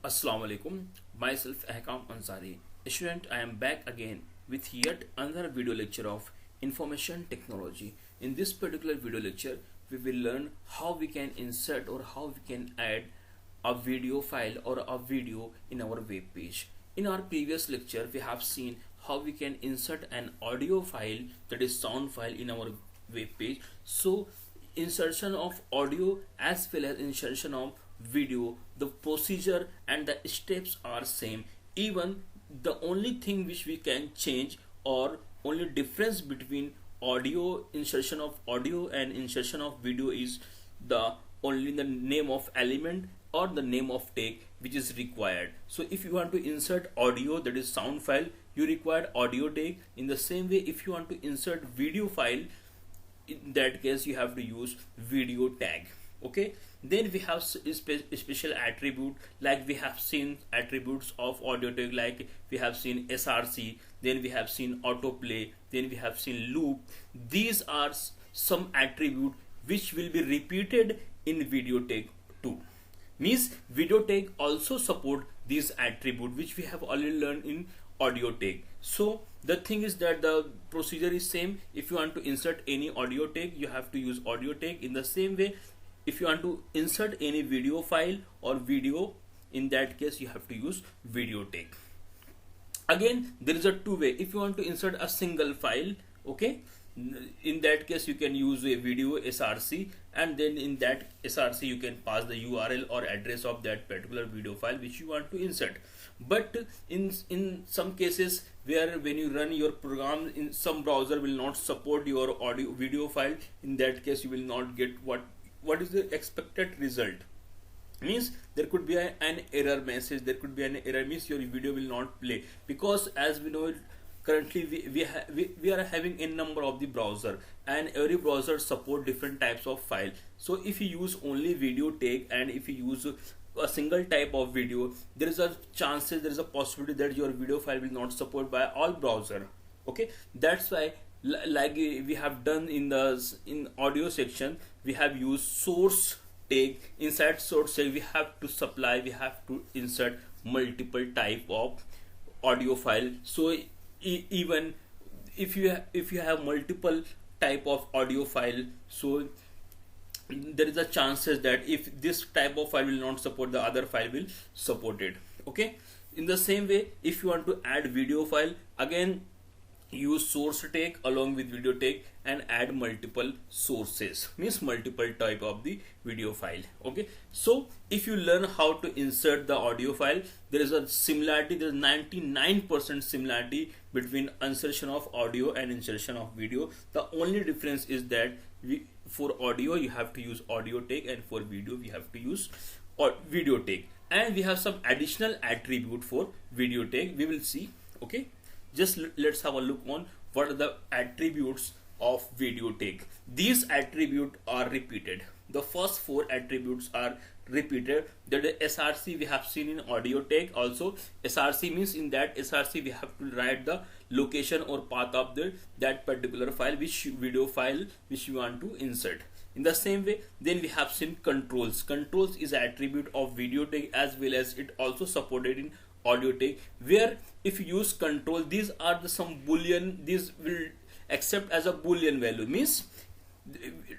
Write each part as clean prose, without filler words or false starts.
Assalamu alaikum. Myself Ahkam Ansari. Student, I am back again with yet another video lecture of information technology. In this particular video lecture, we will learn how we can insert or how we can add a video file or a video in our web page. In our previous lecture, we have seen how we can insert an audio file, that is sound file, in our web page. So insertion of audio as well as insertion of video, the procedure and the steps are same. Even the only thing which we can change or only difference between audio, insertion of audio and insertion of video is the only the name of element or the name of tag which is required. So if you want to insert audio, that is sound file, you require audio tag. In the same way, if you want to insert video file, in that case you have to use video tag. Okay, then we have special attribute, like we have seen attributes of audio tag, like we have seen src, then we have seen autoplay, then we have seen loop. These are some attribute which will be repeated in video tag too. Means video tag also support these attribute which we have already learned in audio tag. So the thing is that the procedure is same. If you want to insert any audio tag, you have to use audio tag. In the same way, if you want to insert any video file or video, in that case you have to use video tag. Again, there is a two way. If you want to insert a single file, okay, in that case you can use a video src, and then in that src you can pass the url or address of that particular video file which you want to insert. But in some cases where when you run your program, in some browser will not support your audio video file, in that case you will not get what is the expected result. Means there could be an error message, there could be an error, means your video will not play, because as we know, currently we are having a number of the browser, and every browser support different types of file. So if you use only video tag and if you use a single type of video, there is a possibility that your video file will not support by all browser. Okay, that's why, like we have done in audio section, we have used source tag. Inside source tag we have to insert multiple type of audio file. So even if you have multiple type of audio file, so there is a chances that if this type of file will not support, the other file will support it. Okay, in the same way, if you want to add video file, again use source tag along with video tag and add multiple sources, means multiple type of the video file. Okay, so if you learn how to insert the audio file, there is a similarity, there is 99% similarity between insertion of audio and insertion of video. The only difference is that for audio you have to use audio tag, and for video we have to use video tag, and we have some additional attribute for video tag we will see. Okay, just let's have a look on what are the attributes of video tag. These attributes are repeated. The first four attributes are repeated. That is src we have seen in audio tag. Also src means in that src we have to write the location or path of that particular file, which video file which you want to insert. In the same way, then we have seen controls. Controls is an attribute of video tag, as well as it also supported in audio tag, where if you use control, these are some boolean, these will accept as a boolean value, means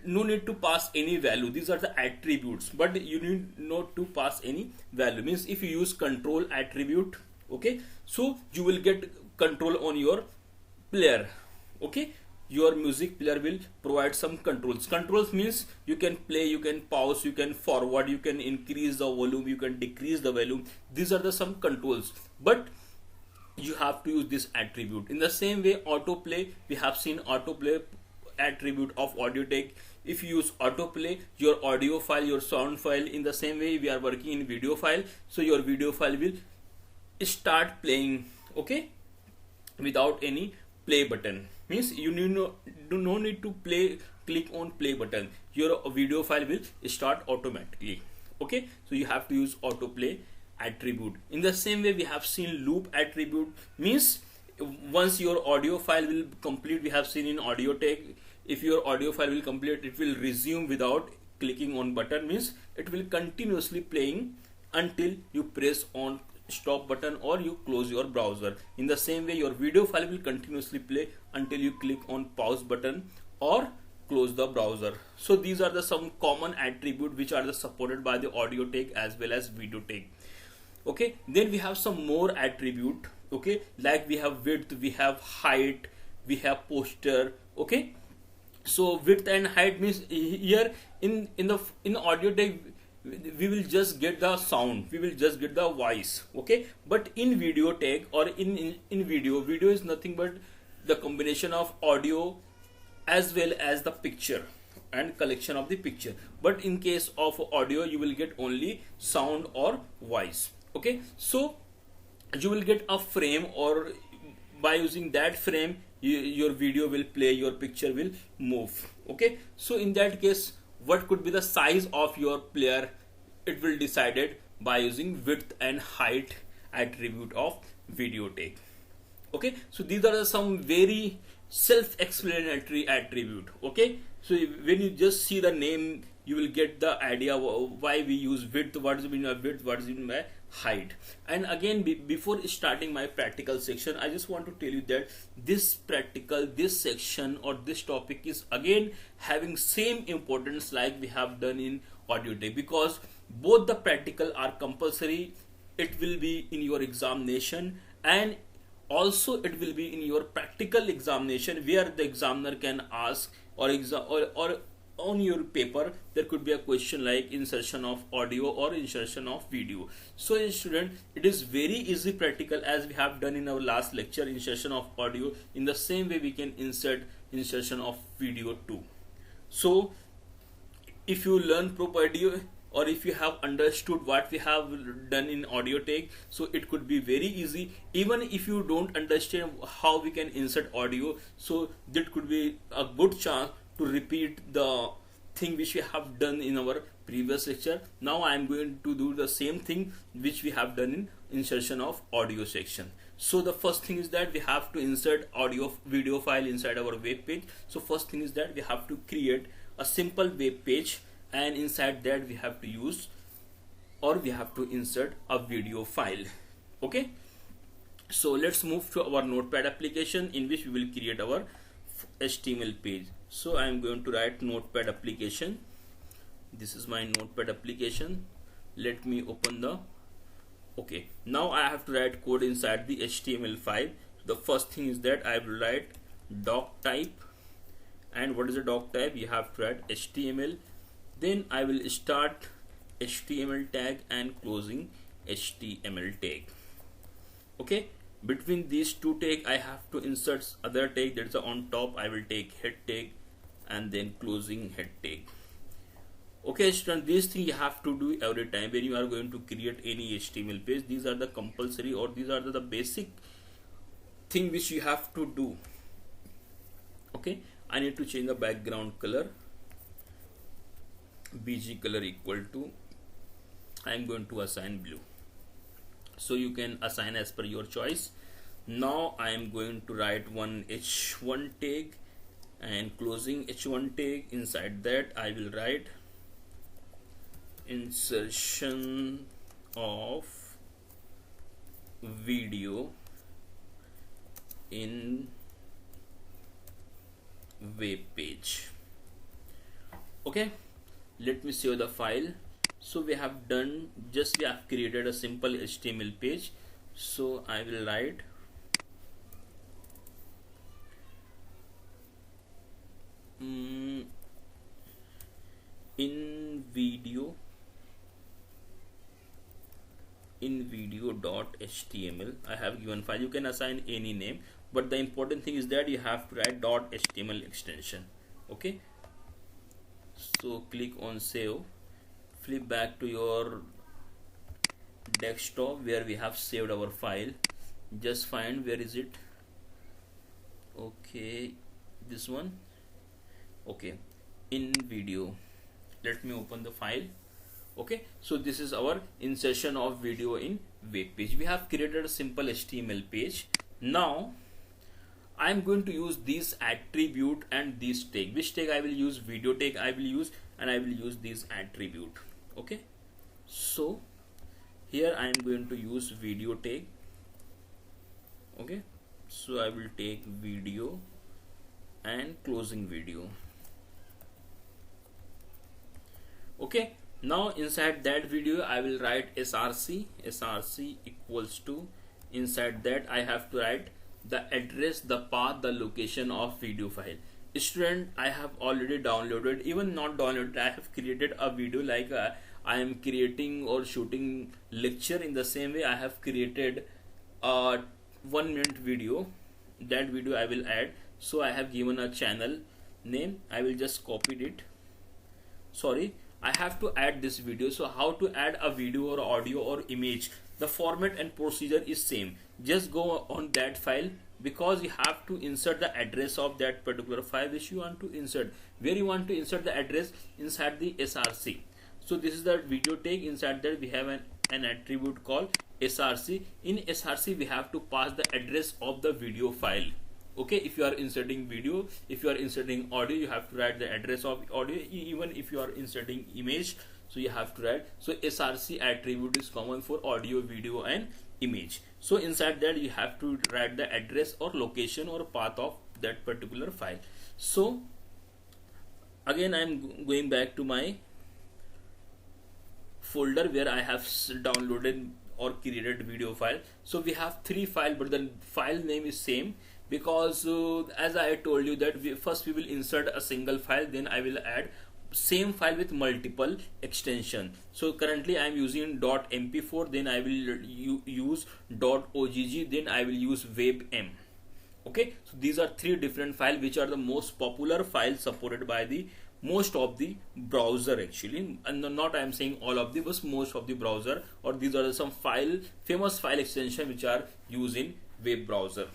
no need to pass any value. These are the attributes, but you need not to pass any value. Means if you use control attribute, okay, so you will get control on your player. Okay, your music player will provide some controls. Controls means you can play, you can pause, you can forward, you can increase the volume, you can decrease the volume. These are the some controls, but you have to use this attribute. In the same way, autoplay, we have seen autoplay attribute of audio tag. If you use autoplay, your audio file, your sound file, in the same way we are working in video file, so your video file will start playing, okay, without any play button. Means you do no need to click on play button, your video file will start automatically. Okay, so you have to use autoplay attribute. In the same way, we have seen loop attribute, means once your audio file will complete, we have seen in audio tag, if your audio file will complete, it will resume without clicking on button, means it will continuously playing until you press on stop button or you close your browser. In the same way, your video file will continuously play until you click on pause button or close the browser. So these are the some common attributes which are the supported by the audio take as well as video take. Okay, then we have some more attribute. Okay, like we have width, we have height, we have posture. Okay, so width and height means here in audio take we will just get the sound, we will just get the voice. Okay, but in video take or in video is nothing but the combination of audio as well as the picture and collection of the picture. But in case of audio you will get only sound or voice. Okay, so you will get a frame, or by using that frame your video will play, your picture will move. Okay, so in that case what could be the size of your player, it will decided by using width and height attribute of video take. Okay, so these are some very self-explanatory attribute. Okay, so when you just see the name you will get the idea why we use width, what is mean by width, what is mean by height. And again, before starting my practical section, I just want to tell you that this section or this topic is again having same importance like we have done in audio take, because both the practical are compulsory. It will be in your examination, and also it will be in your practical examination where the examiner can ask or on your paper there could be a question like insertion of audio or insertion of video. So student, it is very easy practical as we have done in our last lecture, insertion of audio. In the same way we can insert insertion of video too. So if you learn properly or if you have understood what we have done in audio take, so it could be very easy. Even if you don't understand how we can insert audio, so that could be a good chance to repeat the thing which we have done in our previous lecture. Now I am going to do the same thing which we have done in insertion of audio section. So the first thing is that we have to insert audio video file inside our web page. So first thing is that we have to create a simple web page, and inside that we have to use or we have to insert a video file. Okay, so let's move to our notepad application in which we will create our HTML page. So I am going to write notepad application. This is my notepad application. Let me open the okay, now I have to write code inside the HTML file. The first thing is that I will write doc type. And what is a doc type? You have to write HTML. Then I will start HTML tag and closing HTML tag. Okay, between these two tag I have to insert other tag, that's on top. I will take head tag and then closing head tag. Okay student, these things you have to do every time when you are going to create any HTML page. These are the compulsory or these are the basic thing which you have to do. Okay, I need to change the background color. BG color equal to, I am going to assign blue. So you can assign as per your choice. Now I am going to write one H1 tag and closing H1 tag. Inside that I will write insertion of video in web page. Okay, let me save the file. So we have done, just we have created a simple HTML page. So I will write in video.html. I have given file, you can assign any name, but the important thing is that you have to write .html extension. Okay, so click on save, flip back to your desktop where we have saved our file. Just find where is it. Okay, this one. Okay, in video, let me open the file. Okay, so this is our insertion of video in web page. We have created a simple HTML page. Now I am going to use this attribute and this tag. Which tag I will use? Video tag I will use, and I will use this attribute. Okay, so Here I am going to use video tag. Okay, so I will take video and closing video. Okay, now inside that video I will write src equals to, inside that I have to write the address, the path, the location of video file. Student, I have already downloaded, even not downloaded, I have created a video, like I am creating or shooting lecture. In the same way I have created a 1-minute video. That video I will add. So I have given a channel name. I will just copy it. Sorry, I have to add this video. So how to add a video or audio or image? The format and procedure is same. Just go on that file, because you have to insert the address of that particular file which you want to insert. Where you want to insert the address? Inside the src. So this is the video tag. Inside that we have an attribute called src. In src we have to pass the address of the video file. Okay, if you are inserting video, if you are inserting audio, you have to write the address of audio. Even if you are inserting image, so you have to write. So src attribute is common for audio, video and image. So inside that you have to write the address or location or path of that particular file. So again I am going back to my folder where I have downloaded or created video file. So we have 3 files, but the file name is same, because as I told you that first we will insert a single file, then I will add same file with multiple extension. So currently I am using .mp4, then I will use .ogg, then I will use WebM. Okay, so these are 3 different files which are the most popular files supported by the most of the browser actually, and not I am saying all of the, but most of the browser, or these are some famous file extension which are used in web browser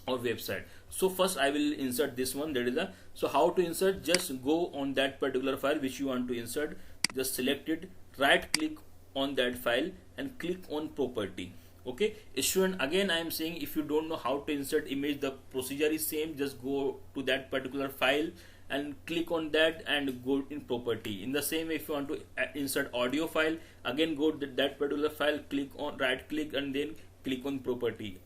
or website. So first I will insert this one, that is a, so how to insert? Just go on that particular file which you want to insert, just select it, right click on that file and click on property. Okay, student, again I am saying, if you don't know how to insert image, the procedure is same. Just go to that particular file and click on that and go in property. In the same way, if you want to insert audio file, again go to that particular file, click on, right click and then click on property.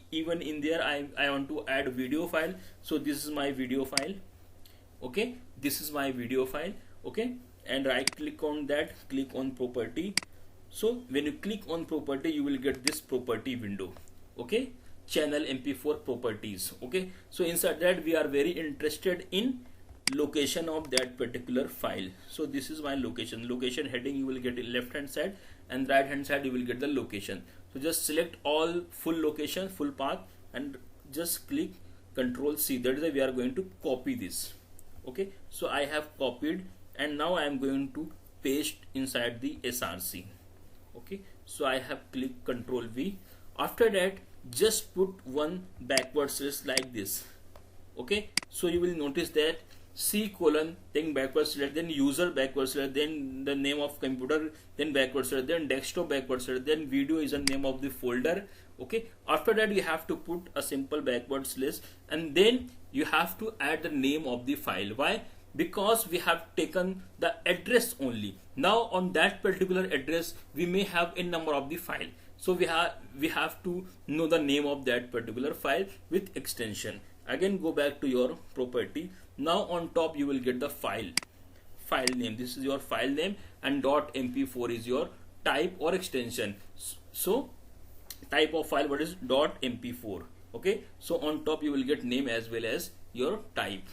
Even in there I want to add video file, so this is my video file. Okay, this is my video file. Okay, and right click on that, click on property. So when you click on property, you will get this property window. Okay, channel mp4 properties. Okay, so inside that we are very interested in location of that particular file. So this is my location heading. You will get it left hand side, and right hand side you will get the location. So just select all full location, full path, and just click Ctrl C. That is why we are going to copy this. Okay, so I have copied, and now I am going to paste inside the src. Okay, so I have clicked Ctrl V. After that, just put one backward slash like this. Okay, so you will notice that C colon, then backward slash, then user backward slash, then the name of computer, then backward slash, then desktop backward slash, then video is the name of the folder. Okay, after that you have to put a simple backward slash, and then you have to add the name of the file. Why? Because we have taken the address only. Now on that particular address we may have a number of the file, so we have to know the name of that particular file with extension. Again go back to your property. Now on top you will get the file name. This is your file name, and .mp4 is your type or extension. So type of file, what is .mp4. Okay, so on top you will get name as well as your type.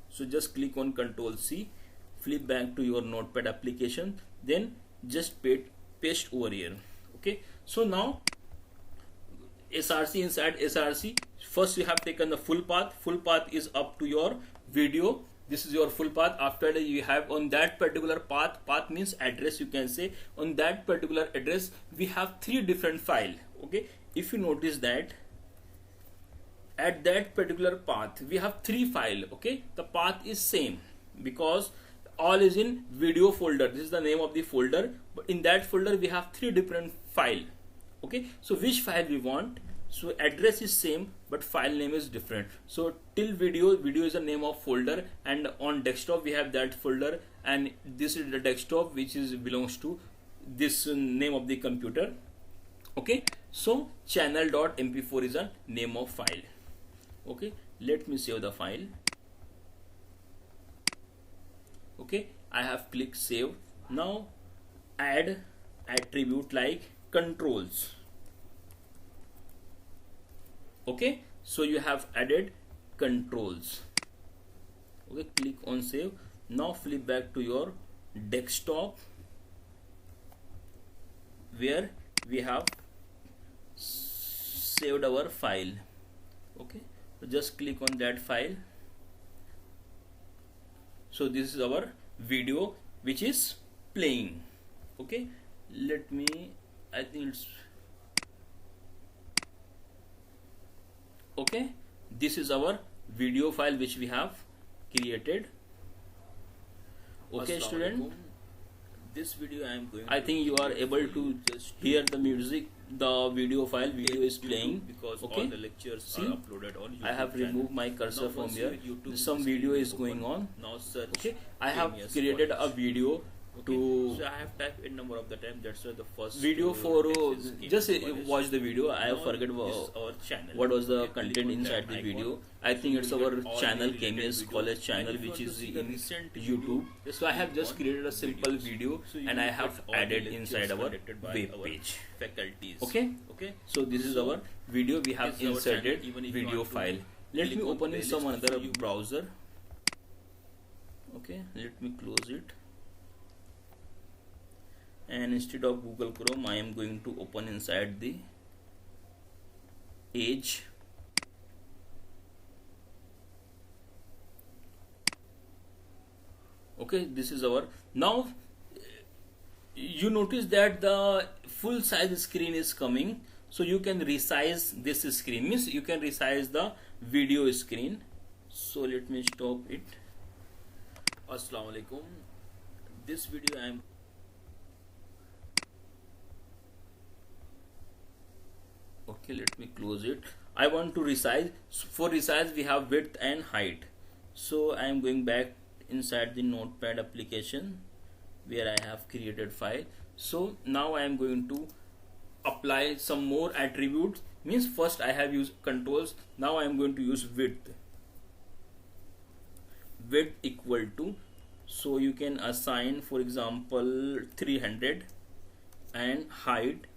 So just click on Ctrl C, flip back to your notepad application, then just paste over here. Okay, so now src, inside src, first you have taken the full path. Full path is up to your video. This is your full path. After that you have on that particular path means address, you can say. On that particular address we have 3 different files. Okay, if you notice that at that particular path we have 3 files. Okay, the path is same because all is in video folder. This is the name of the folder, but in that folder we have 3 different files. Okay, so which file we want? So address is same, but file name is different. So till video is the name of folder, and on desktop we have that folder, and this is the desktop which is belongs to this name of the computer. Okay, so channel.mp4 is a name of file. Okay, let me save the file. Okay, I have clicked save. Now add attribute like controls. Okay, so you have added controls. Okay, click on save. Now flip back to your desktop where we have saved our file. Okay, so just click on that file. So this is our video which is playing. Okay, let me, I think it's okay. This is our video file which we have created. Okay, student, this video I think you are able to just hear the music. The video is playing because all the lectures are uploaded on YouTube. I have removed my cursor from here. Some video is going on. Now search. Okay, I have created a video. So I have typed in number of the time. That's why the first video for just watch the video. I have forget our channel. What was the content inside the video? I think it's our channel, KMS College channel, which is in YouTube. So I have just created a simple video and I have added inside our web page. Okay. So this is our video. We have inserted video file. Let me open in some other browser. Okay. Let me close it. And instead of Google Chrome, I am going to open inside the Edge. Okay, this is our, now you notice that the full size screen is coming, so you can resize this screen, means you can resize the video screen. So let me stop it. Assalamu alaikum. This video I am okay, let me close it. I want to resize. For resize we have width and height. So I am going back inside the notepad application where I have created file. So now I am going to apply some more attributes. Means first I have used controls. Now I am going to use width. Width equal to, so you can assign for example 300 and height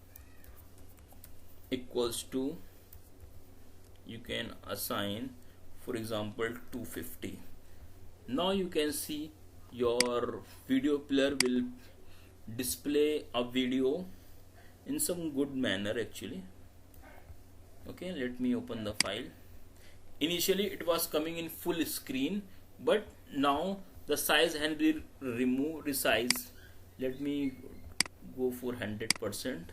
equals to, you can assign for example 250. Now you can see your video player will display a video in some good manner actually. Okay, let me open the file. Initially it was coming in full screen, but now the size can be removed, resize. Let me go for 100%.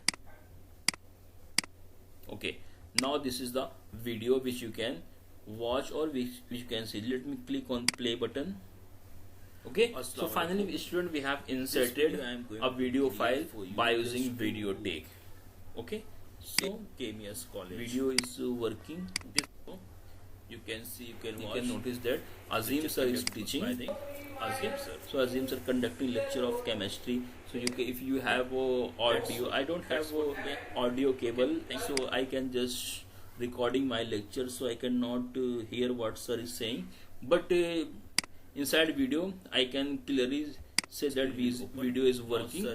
Okay, now this is the video which you can watch or which you can see. Let me click on play button. Okay, so finally student, we have inserted a video file by using video take. Okay, so KMS College video is working. This you can see, you can notice that Azim sir is teaching. Azim sir. So Azim sir conducting lecture of chemistry. So you can, if you have audio, I don't have audio cable, so I can just recording my lecture, so I cannot hear what sir is saying. But inside video, I can clearly say that video is working.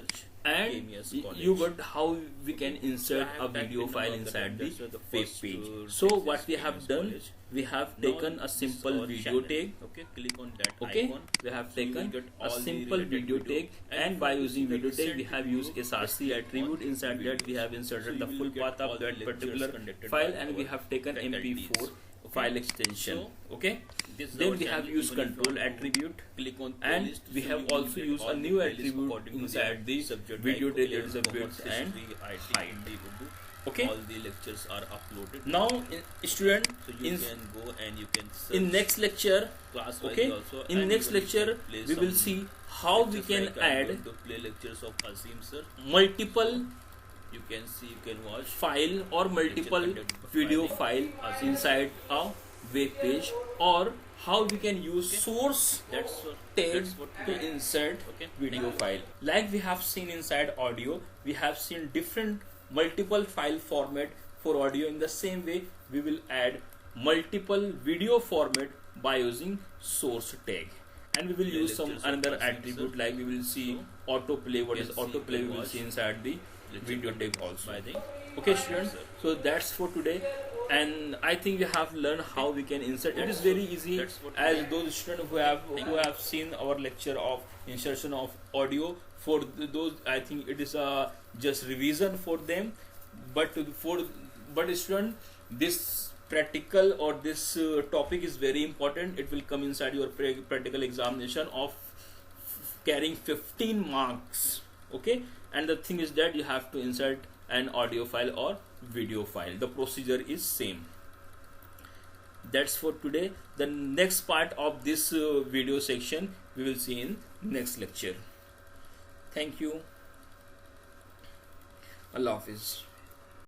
And you got how we can insert a video file inside the web page. So what we have done, we have taken a simple video tag. Okay, click on that icon. We have taken a simple video tag, and by using video tag we have used src attribute. Inside that we have inserted the full path of that particular file, and we have taken mp4 file extension. Okay, then we have used control attribute, and we have also used a new attribute inside the video tag, that is a width and height. Okay, all the lectures are uploaded now. Student, so you can go and you can search in next lecture. Okay, in next lecture we will see how we can add to play lectures of Azim sir, multiple, you can see, you can watch file or multiple video file inside a web page, or how we can use source tag to insert video file. Like we have seen inside audio, we have seen different multiple file format for audio. In the same way, we will add multiple video format by using source tag. And we will use some another attribute, like we will see autoplay. What is autoplay? We will see inside the video tag also. Okay, students, so that's for today, and I think we have learned how we can insert. It is very easy, as those students who have seen our lecture of insertion of audio. For those, I think it is a just revision for them, but student, this practical or this topic is very important. It will come inside your practical examination of carrying 15 marks. Okay, and the thing is that you have to insert an audio file or video file. The procedure is same. That's for today. The next part of this video section we will see in next lecture. Thank you. Allah Hafiz.